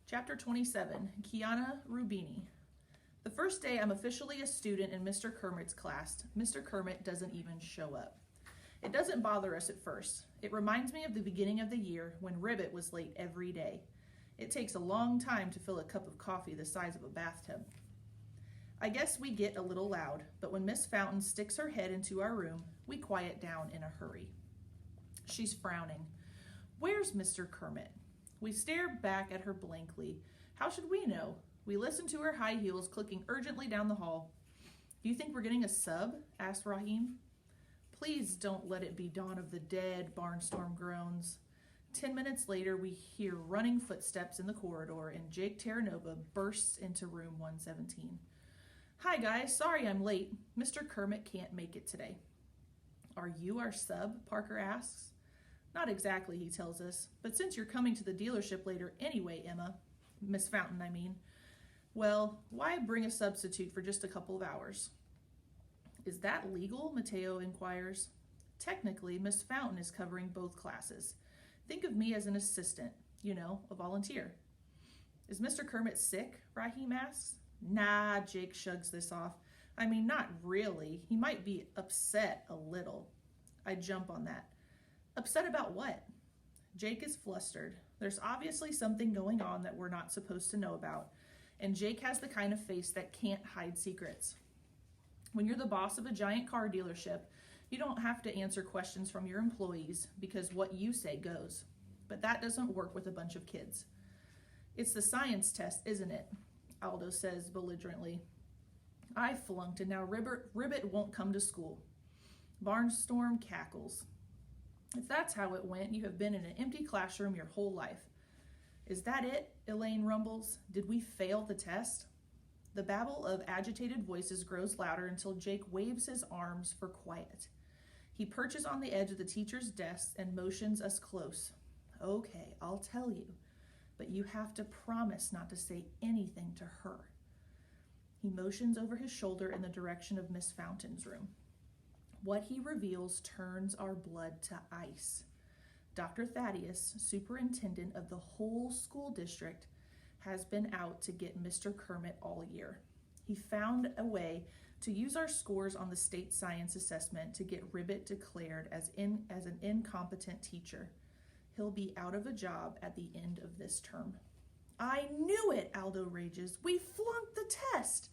Chapter 27, Kiana Rubini. The first day I'm officially a student in Mr. Kermit's class, Mr. Kermit doesn't even show up. It doesn't bother us at first. It reminds me of the beginning of the year when Ribbit was late every day. It takes a long time to fill a cup of coffee the size of a bathtub. I guess we get a little loud, but when Miss Fountain sticks her head into our room, we quiet down in a hurry. She's frowning. Where's Mr. Kermit? We stare back at her blankly. How should we know? We listen to her high heels clicking urgently down the hall. Do you think we're getting a sub? Asked Raheem. Please don't let it be Dawn of the Dead, Barnstorm groans. 10 minutes later, we hear running footsteps in the corridor and Jake Terranova bursts into room 117. Hi guys, sorry I'm late. Mr. Kermit can't make it today. Are you our sub? Parker asks. Not exactly, he tells us, but since you're coming to the dealership later anyway, Emma, Miss Fountain, I mean, well, why bring a substitute for just a couple of hours? Is that legal? Mateo inquires. Technically, Miss Fountain is covering both classes. Think of me as an assistant, a volunteer. Is Mr. Kermit sick? Raheem asks. Nah, Jake shrugs this off. I mean, not really. He might be upset a little. I jump on that. Upset about what? Jake is flustered. There's obviously something going on that we're not supposed to know about, and Jake has the kind of face that can't hide secrets. When you're the boss of a giant car dealership, you don't have to answer questions from your employees because what you say goes. But that doesn't work with a bunch of kids. It's the science test, isn't it? Aldo says belligerently. I flunked and now Ribbit won't come to school. Barnstorm cackles. If that's how it went, you have been in an empty classroom your whole life. Is that it? Elaine rumbles. Did we fail the test? The babble of agitated voices grows louder until Jake waves his arms for quiet. He perches on the edge of the teacher's desk and motions us close. Okay, I'll tell you, but you have to promise not to say anything to her. He motions over his shoulder in the direction of Miss Fountain's room. What he reveals turns our blood to ice. Dr. Thaddeus, superintendent of the whole school district, has been out to get Mr. Kermit all year. He found a way to use our scores on the state science assessment to get Ribbit declared as an incompetent teacher. He'll be out of a job at the end of this term. I knew it, Aldo rages. We flunked the test.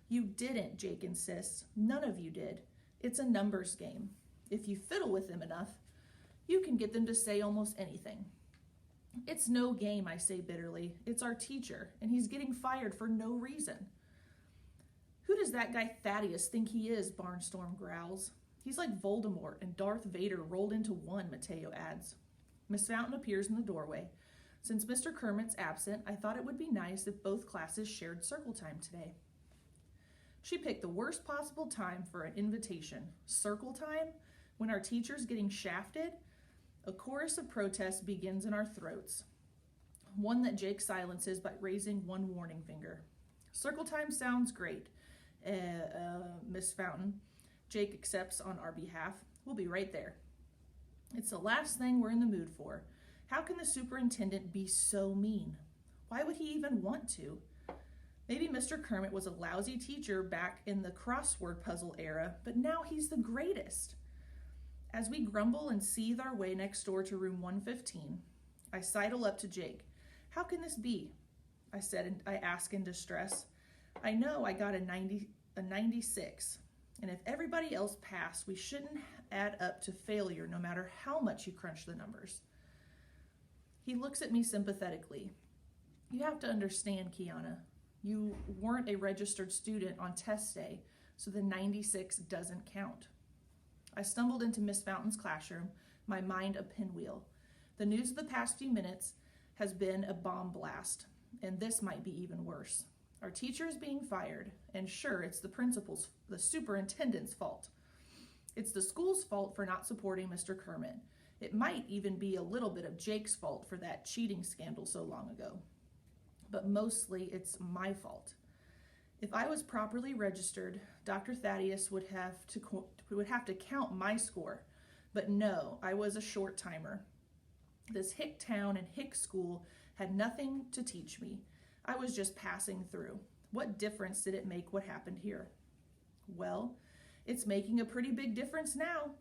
You didn't, Jake insists. None of you did. It's a numbers game. If you fiddle with them enough, you can get them to say almost anything. It's no game, I say bitterly. It's our teacher, and he's getting fired for no reason. Who does that guy Thaddeus think he is? Barnstorm growls. He's like Voldemort and Darth Vader rolled into one, Mateo adds. Miss Fountain appears in the doorway. Since Mr. Kermit's absent, I thought it would be nice if both classes shared circle time today. She picked the worst possible time for an invitation. Circle time? When our teacher's getting shafted? A chorus of protest begins in our throats. One that Jake silences by raising one warning finger. Circle time sounds great, Miss Fountain. Jake accepts on our behalf. We'll be right there. It's the last thing we're in the mood for. How can the superintendent be so mean? Why would he even want to? Maybe Mr. Kermit was a lousy teacher back in the crossword puzzle era, but now he's the greatest. As we grumble and seethe our way next door to room 115, I sidle up to Jake. How can this be? I ask in distress. I know I got a 96, and if everybody else passed, we shouldn't add up to failure no matter how much you crunch the numbers. He looks at me sympathetically. You have to understand, Kiana. You weren't a registered student on test day, so the 96 doesn't count. I stumbled into Miss Fountain's classroom, my mind a pinwheel. The news of the past few minutes has been a bomb blast, and this might be even worse. Our teacher is being fired, and sure, it's the superintendent's fault. It's the school's fault for not supporting Mr. Kermit. It might even be a little bit of Jake's fault for that cheating scandal so long ago. But mostly it's my fault. If I was properly registered, Dr. Thaddeus would have to count my score. But no, I was a short timer. This hick town and hick school had nothing to teach me. I was just passing through. What difference did it make what happened here? Well, it's making a pretty big difference now.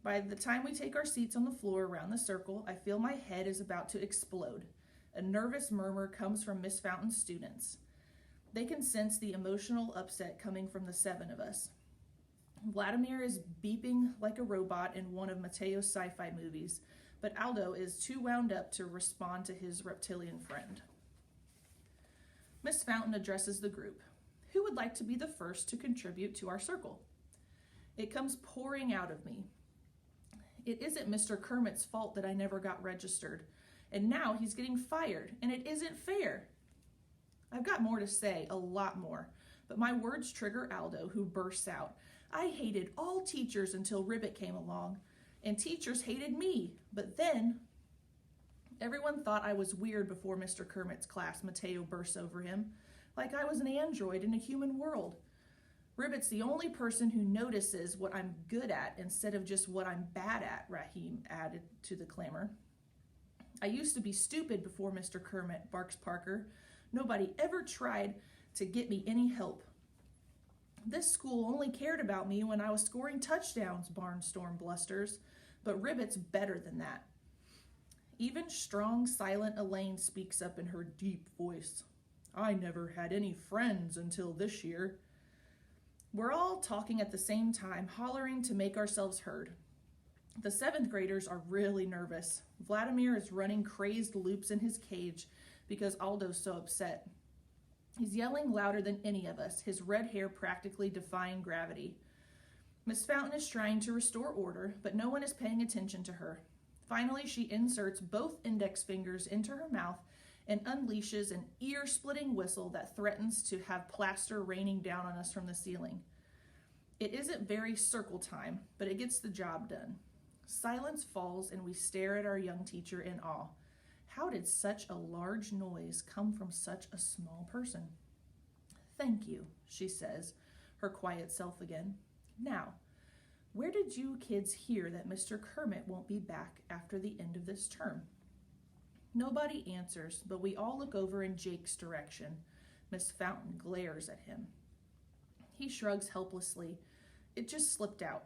By the time we take our seats on the floor around the circle, I feel my head is about to explode. A nervous murmur comes from Miss Fountain's students. They can sense the emotional upset coming from the 7 of us. Vladimir is beeping like a robot in one of Mateo's sci-fi movies, but Aldo is too wound up to respond to his reptilian friend. Miss Fountain addresses the group. Who would like to be the first to contribute to our circle? It comes pouring out of me. It isn't Mr. Kermit's fault that I never got registered, and now he's getting fired, and it isn't fair. I've got more to say, a lot more, but my words trigger Aldo, who bursts out. I hated all teachers until Ribbit came along, and teachers hated me, but then... Everyone thought I was weird before Mr. Kermit's class, Mateo bursts over him, like I was an android in a human world. Ribbit's the only person who notices what I'm good at instead of just what I'm bad at, Raheem added to the clamor. I used to be stupid before Mr. Kermit, barks Parker. Nobody ever tried to get me any help. This school only cared about me when I was scoring touchdowns, Barnstorm blusters, but Ribbit's better than that. Even strong, silent Elaine speaks up in her deep voice. I never had any friends until this year. We're all talking at the same time, hollering to make ourselves heard. The 7th graders are really nervous. Vladimir is running crazed loops in his cage because Aldo's so upset. He's yelling louder than any of us, his red hair practically defying gravity. Miss Fountain is trying to restore order, but no one is paying attention to her. Finally, she inserts both index fingers into her mouth and unleashes an ear-splitting whistle that threatens to have plaster raining down on us from the ceiling. It isn't very circle time, but it gets the job done. Silence falls and we stare at our young teacher in awe. How did such a large noise come from such a small person? Thank you, she says, her quiet self again. Now, where did you kids hear that Mr. Kermit won't be back after the end of this term? Nobody answers, but we all look over in Jake's direction. Miss Fountain glares at him. He shrugs helplessly. It just slipped out.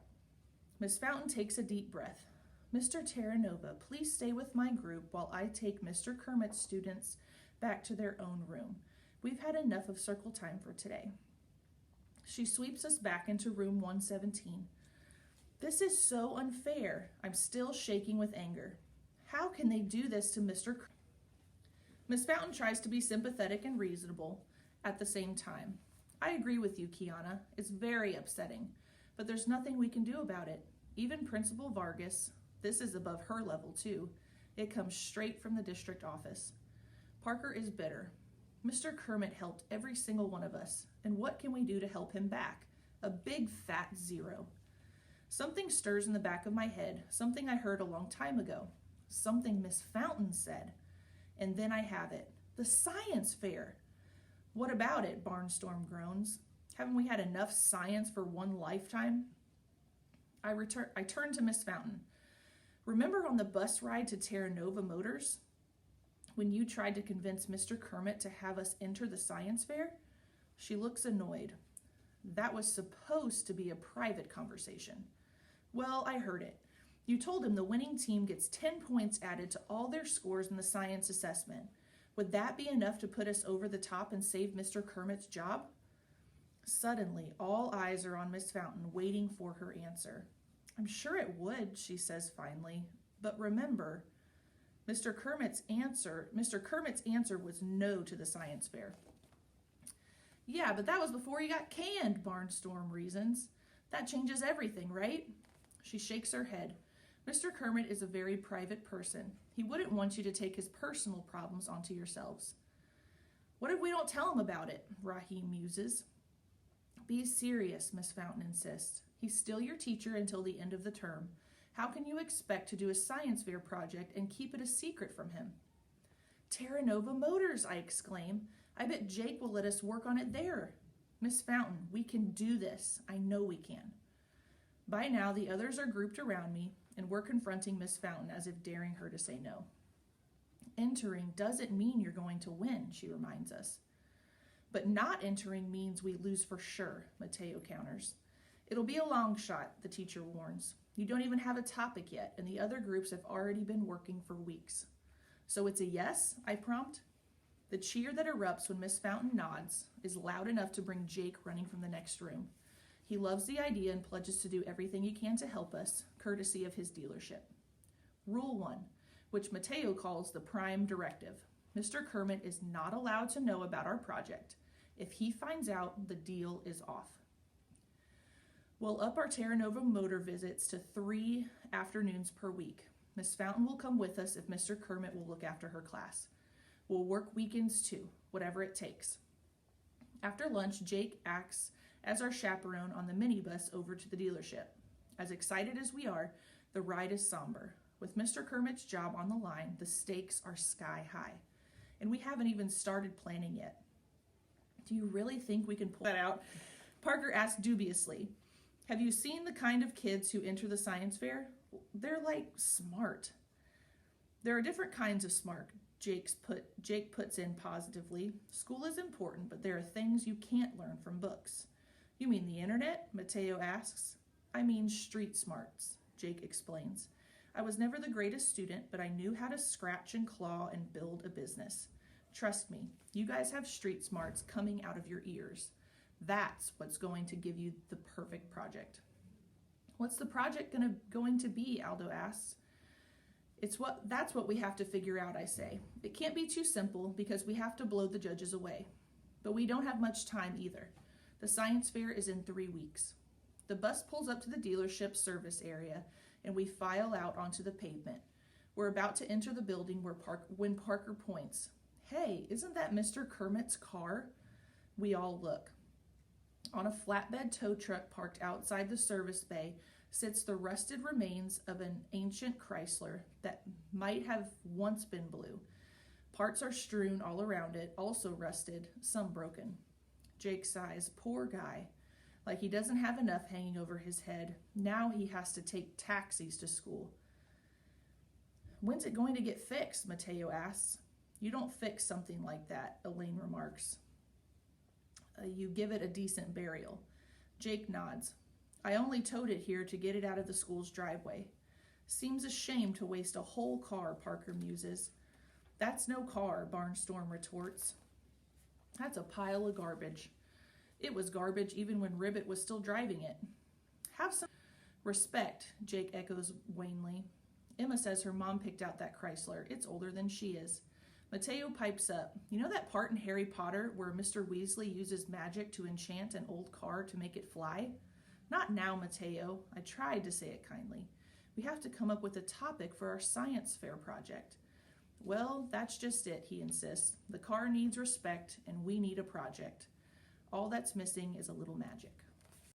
Miss Fountain takes a deep breath. Mr. Terranova, please stay with my group while I take Mr. Kermit's students back to their own room. We've had enough of circle time for today. She sweeps us back into room 117. This is so unfair. I'm still shaking with anger. How can they do this to Mr. Kermit? Miss Fountain tries to be sympathetic and reasonable at the same time. I agree with you, Kiana. It's very upsetting, but there's nothing we can do about it. Even Principal Vargas, this is above her level too. It comes straight from the district office. Parker is bitter. Mr. Kermit helped every single one of us, and what can we do to help him back? A big fat zero. Something stirs in the back of my head, something I heard a long time ago, something Miss Fountain said. And then I have it. The science fair. What about it? Barnstorm groans. Haven't we had enough science for one lifetime? I turn to Miss Fountain. Remember on the bus ride to Terranova Motors? When you tried to convince Mr. Kermit to have us enter the science fair? She looks annoyed. That was supposed to be a private conversation. Well, I heard it. You told him the winning team gets 10 points added to all their scores in the science assessment. Would that be enough to put us over the top and save Mr. Kermit's job? Suddenly, all eyes are on Miss Fountain, waiting for her answer. I'm sure it would, she says finally. But remember, Mr. Kermit's answer was no to the science fair. Yeah, but that was before he got canned, Barnstorm reasons. That changes everything, right? She shakes her head. Mr. Kermit is a very private person. He wouldn't want you to take his personal problems onto yourselves. What if we don't tell him about it? Raheem muses. Be serious, Miss Fountain insists. He's still your teacher until the end of the term. How can you expect to do a science fair project and keep it a secret from him? Terranova Motors, I exclaim. I bet Jake will let us work on it there. Miss Fountain, we can do this. I know we can. By now, the others are grouped around me, and we're confronting Miss Fountain as if daring her to say no. entering doesn't mean you're going to win, she reminds us. But not entering means we lose for sure, Mateo counters. It'll be a long shot, the teacher warns. You don't even have a topic yet, and the other groups have already been working for weeks. So it's a yes, I prompt. The cheer that erupts when Miss Fountain nods is loud enough to bring Jake running from the next room. He loves the idea and pledges to do everything he can to help us, courtesy of his dealership. Rule 1, which Mateo calls the prime directive. Mr. Kermit is not allowed to know about our project. If he finds out, the deal is off. We'll up our Terra Nova motor visits to 3 afternoons per week. Miss Fountain will come with us if Mr. Kermit will look after her class. We'll work weekends too, whatever it takes. After lunch, Jake acts as our chaperone on the minibus over to the dealership. As excited as we are, the ride is somber. With Mr. Kermit's job on the line, the stakes are sky high. And we haven't even started planning yet. Do you really think we can pull that out? Parker asked dubiously. Have you seen the kind of kids who enter the science fair? They're like smart. There are different kinds of smart, Jake puts in positively. School is important, but there are things you can't learn from books. You mean the internet? Mateo asks. I mean street smarts, Jake explains. I was never the greatest student, but I knew how to scratch and claw and build a business. Trust me, you guys have street smarts coming out of your ears. That's what's going to give you the perfect project. What's the project going to be, Aldo asks. That's what we have to figure out, I say. It can't be too simple because we have to blow the judges away. But we don't have much time either. The science fair is in 3 weeks. The bus pulls up to the dealership service area and we file out onto the pavement. We're about to enter the building when Parker points. Hey, isn't that Mr. Kermit's car? We all look. On a flatbed tow truck parked outside the service bay sits the rusted remains of an ancient Chrysler that might have once been blue. Parts are strewn all around it, also rusted, some broken. Jake sighs, poor guy. Like he doesn't have enough hanging over his head. Now he has to take taxis to school. When's it going to get fixed? Mateo asks. You don't fix something like that, Elaine remarks. You give it a decent burial. Jake nods. I only towed it here to get it out of the school's driveway. Seems a shame to waste a whole car, Parker muses. That's no car, Barnstorm retorts. That's a pile of garbage. It was garbage even when Ribbit was still driving it. Have some respect, Jake echoes wanly. Emma says her mom picked out that Chrysler. It's older than she is. Mateo pipes up. You know that part in Harry Potter where Mr. Weasley uses magic to enchant an old car to make it fly? Not now, Mateo. I tried to say it kindly. We have to come up with a topic for our science fair project. Well, that's just it, he insists. The car needs respect, and we need a project. All that's missing is a little magic.